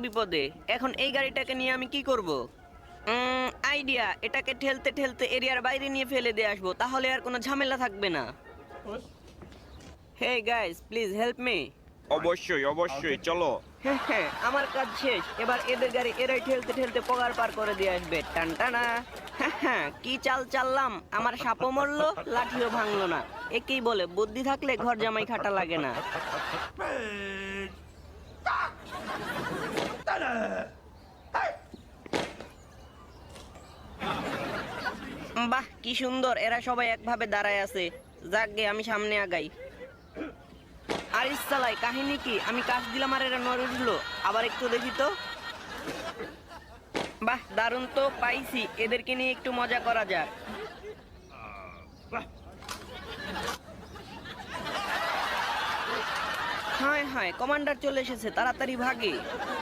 বিপদে। এখন এই গাড়িটাকে নিয়ে আমি কি করব? আইডিয়া, এটাকে ঠেলতে ঠেলতে এরিয়ার বাইরে নিয়ে ফেলে দিয়ে আসবো, তাহলে আর কোনো ঝামেলা থাকবে না। Hey guys, please help me. অবশ্যই অবশ্যই, চলো। হ্যাঁ হ্যাঁ, আমার কাজ শেষ। এবার এদের গাড়ি এরাই ঠেলতে ঠেলতে পগার পার করে দিয়ে আসবে। টান টানা। হ্যাঁ হ্যাঁ, কি চাল চাললাম, আমার সাপও মরলো, লাঠিও ভাঙলো না। একেই বলে বুদ্ধি থাকলে ঘর জামাই খাটা লাগে না। বাহ, কি সুন্দর, এরা সবাই একভাবে দাঁড়ায় আছে। যাকগে, আমি সামনে আগাই। আরিস চালাই, কাহিনী কি? আমি কাজ দিলাম আর এরা নড়ে উঠলো। আবার একটু দেখি তো। বাহ, দারুণ তো, পাইছি। এদেরকে নিয়ে একটু মজা করা যাক। হায় হায়, কমান্ডার চলে এসেছে, তাড়াতাড়ি ভাগে।